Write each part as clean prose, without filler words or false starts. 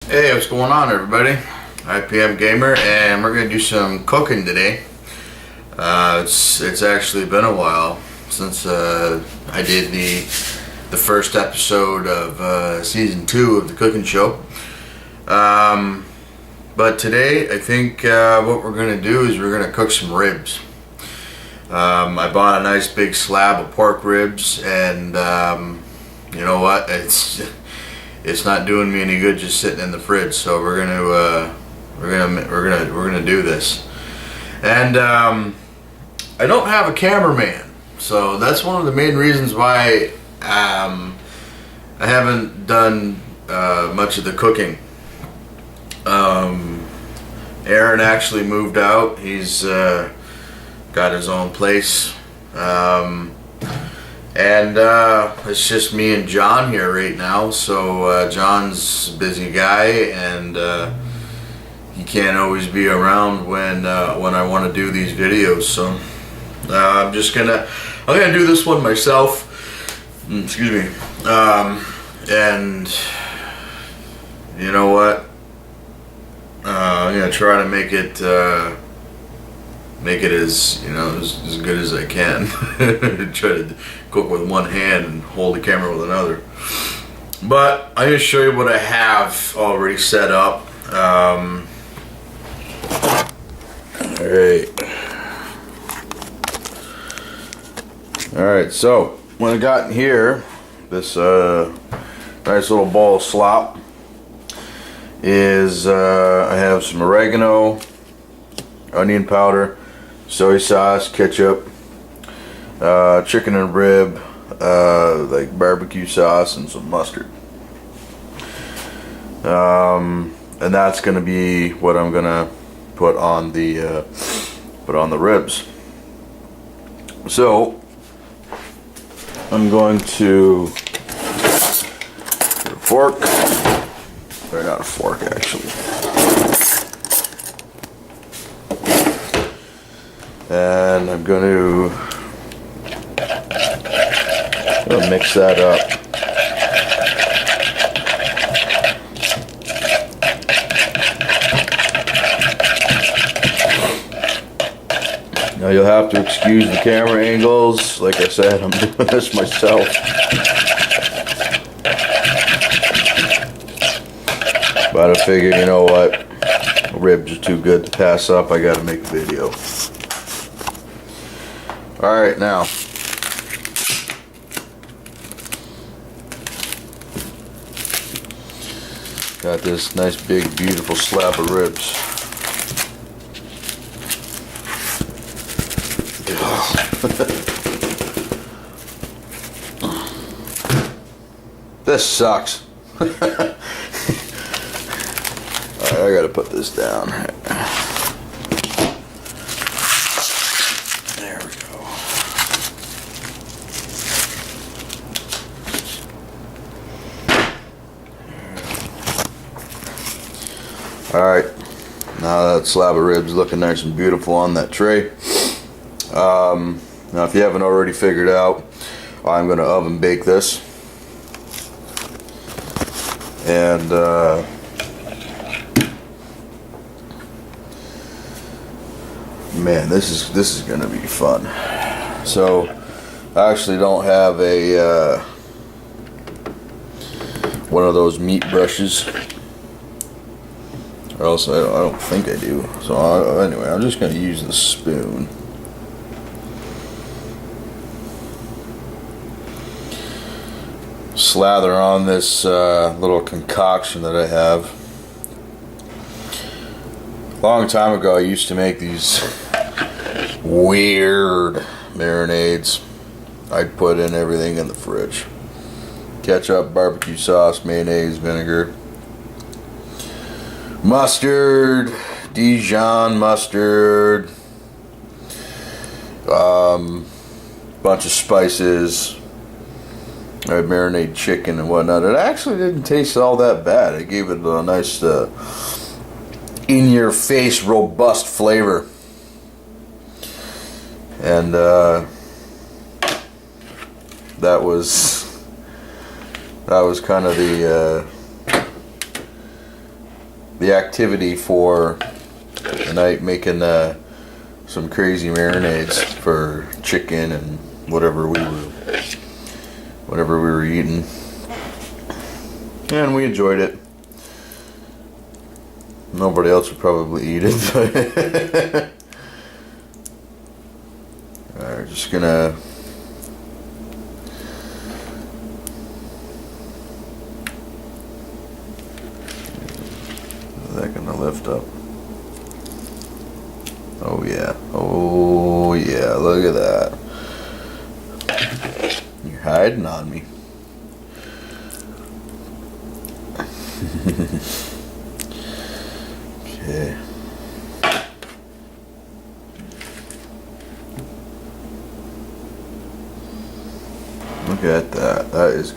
Hey, what's going on, everybody? IPMGAMER, and we're gonna do some cooking today. It's actually been a while since I did the first episode of season 2 of the cooking show. But today, I think what we're gonna do is we're gonna cook some ribs. I bought a nice big slab of pork ribs, and you know what? It's not doing me any good just sitting in the fridge, so we're gonna do this. And I don't have a cameraman, so that's one of the main reasons why I haven't done much of the cooking. Aaron actually moved out. He's got his own place. And it's just me and John here right now, so John's a busy guy, and he can't always be around when I want to do these videos. So I'm gonna do this one myself. Excuse me. And you know what? I'm gonna try to make it as as good as I can. Try to cook with one hand and hold the camera with another. But I'm gonna show you what I have already set up. Alright, so what I got in here, this nice little bowl of slop, is I have some oregano, onion powder, soy sauce, ketchup, chicken and rib, like barbecue sauce, and some mustard. And that's gonna be what I'm gonna put on the ribs. So I'm going to get a fork, or not a fork actually. And I'm going to mix that up. Now you'll have to excuse the camera angles. Like I said, I'm doing this myself. But I figure, you know what? Ribs are too good to pass up. I gotta make a video. Alright, now got this nice big beautiful slab of ribs. This sucks. Alright, I gotta put this down. There we go. Alright, now that slab of ribs looking nice and beautiful on that tray. Now if you haven't already figured out, I'm going to oven bake this. And man, this is going to be fun. So I actually don't have a one of those meat brushes, or else I don't think I do. So anyway, I'm just going to use the spoon. Slather on this little concoction that I have. A long time ago, I used to make these weird marinades. I'd put in everything in the fridge: ketchup, barbecue sauce, mayonnaise, vinegar, mustard, Dijon mustard, bunch of spices. I'd marinate chicken and whatnot. It actually didn't taste all that bad. It gave it a nice in-your-face, robust flavor. And that was kind of the activity for the night, making some crazy marinades for chicken and whatever we were eating, and we enjoyed it. Nobody else would probably eat it, but we're just gonna is that gonna lift up? Oh yeah, oh yeah, look at that. You're hiding on me. Okay. Look at that. That is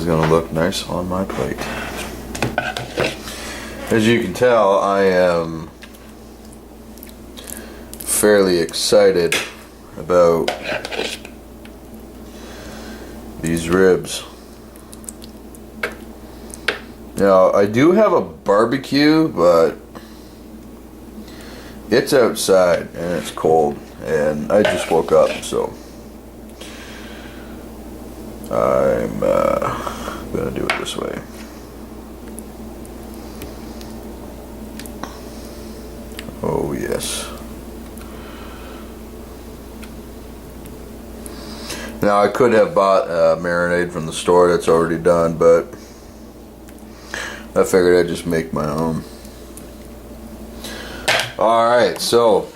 gonna look nice on my plate. As you can tell, I am fairly excited about these ribs. Now, I do have a barbecue, but it's outside and it's cold, and I just woke up, so I'm gonna do it this way. Oh yes. Now, I could have bought a marinade from the store that's already done, but I figured I'd just make my own. Alright, so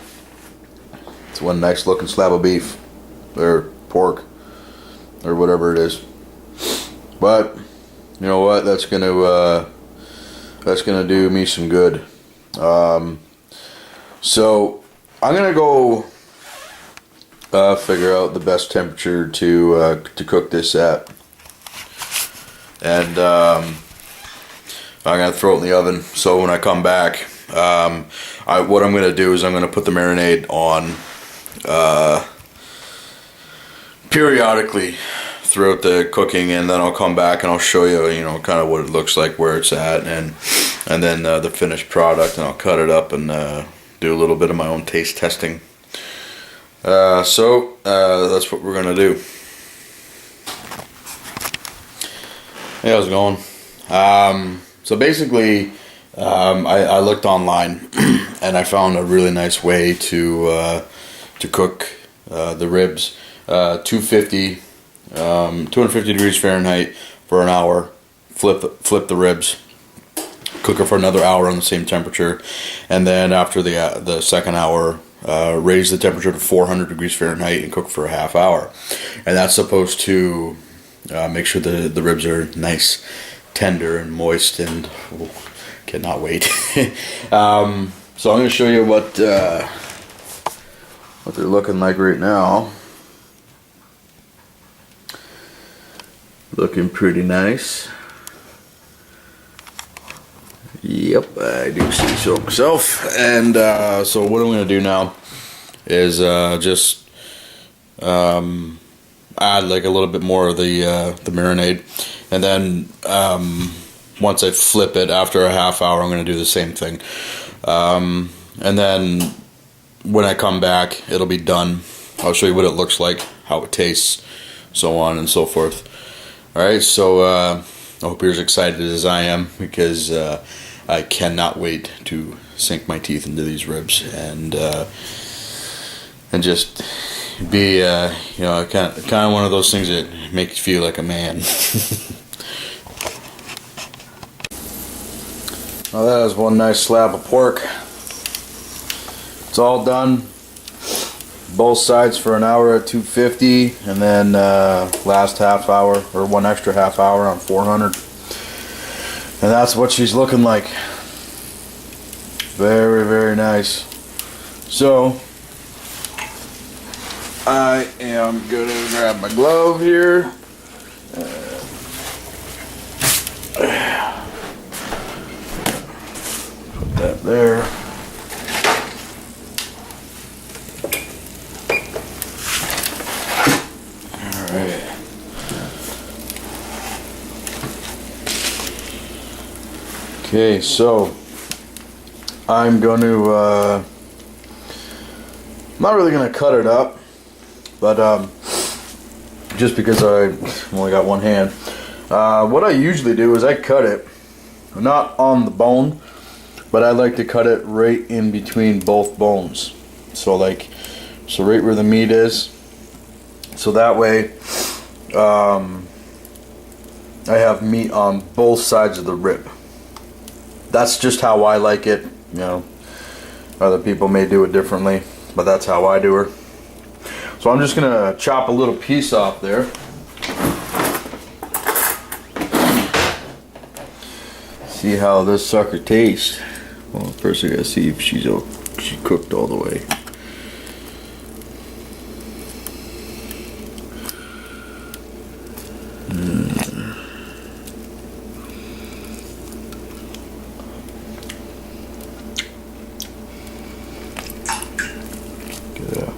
it's one nice looking slab of beef or pork or whatever it is. But you know what? That's gonna do me some good. So I'm gonna go figure out the best temperature to cook this at, and I'm gonna throw it in the oven. So when I come back, what I'm gonna do is I'm gonna put the marinade on periodically throughout the cooking, and then I'll come back and I'll show you, kind of what it looks like, where it's at, and then the finished product, and I'll cut it up and do a little bit of my own taste testing. So that's what we're gonna do. Hey, how's it going? So basically, I looked online and I found a really nice way to cook the ribs. 250 degrees Fahrenheit for an hour. Flip the ribs. Cook it for another hour on the same temperature, and then after the second hour, raise the temperature to 400 degrees Fahrenheit and cook for a half hour. And that's supposed to make sure the ribs are nice, tender and moist, and cannot wait. So I'm going to show you what they're looking like right now. Looking pretty nice. Yep, I do see so myself. And so what I'm going to do now is just add like a little bit more of the marinade, and then once I flip it after a half hour, I'm going to do the same thing, and then when I come back, it'll be done. I'll show you what it looks like, how it tastes, so on and so forth. Alright, so I hope you're as excited as I am, because I cannot wait to sink my teeth into these ribs and just be kind of one of those things that make you feel like a man. Well, that is one nice slab of pork. It's all done. Both sides for an hour at 250, and then last half hour, or one extra half hour on 400. And that's what she's looking like. Very, very nice. So I am gonna grab my glove here. Put that there. Okay, so I'm going to, I'm not really going to cut it up, but just because I only got one hand. What I usually do is I cut it, not on the bone, but I like to cut it right in between both bones. So right where the meat is. So that way, I have meat on both sides of the rib. That's just how I like it. You know, other people may do it differently, but that's how I do her. So I'm just gonna chop a little piece off there. See how this sucker tastes. Well, first I gotta see if she cooked all the way. Get a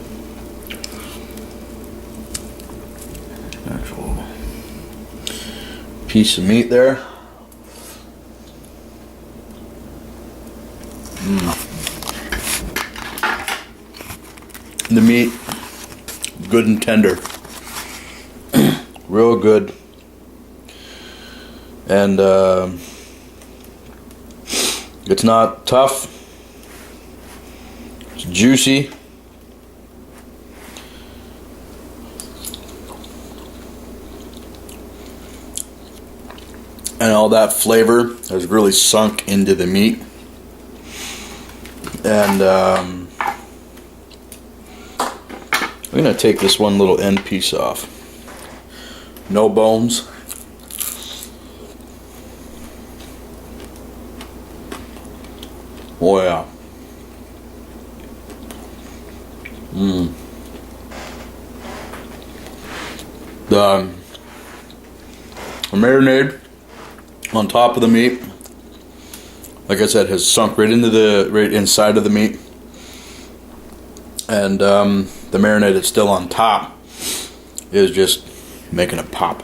actual piece of meat there. The meat, good and tender, real good, and it's not tough, it's juicy, and all that flavor has really sunk into the meat, and I'm going to take this one little end piece off. No bones. Oh yeah. The marinade on top of the meat, like I said, has sunk right inside of the meat. And the marinade that's still on top is just making it pop.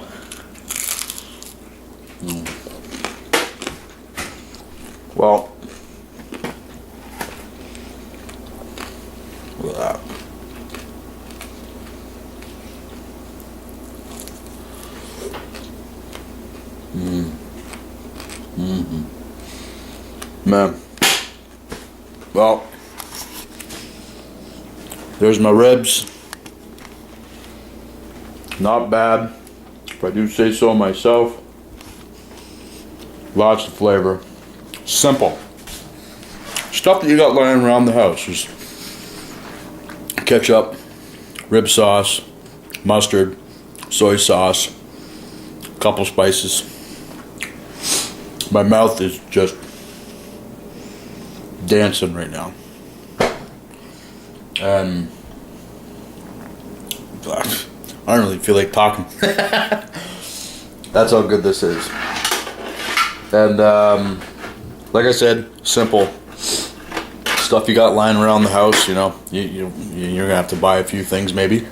Well, look at that. Man. Well, there's my ribs. Not bad, if I do say so myself. Lots of flavor. Simple. Stuff that you got lying around the house. Just ketchup, rib sauce, mustard, soy sauce, a couple spices. My mouth is just dancing right now. And I don't really feel like talking. That's how good this is. And like I said, simple stuff you got lying around the house. You know, you're gonna have to buy a few things maybe.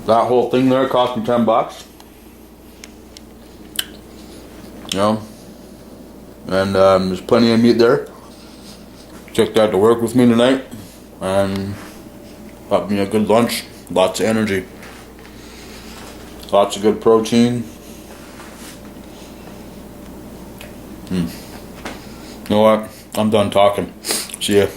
That whole thing there cost me $10. You know, and there's plenty of meat there. Took that to work with me tonight, and got me a good lunch. Lots of energy, lots of good protein. You know what? I'm done talking. See ya.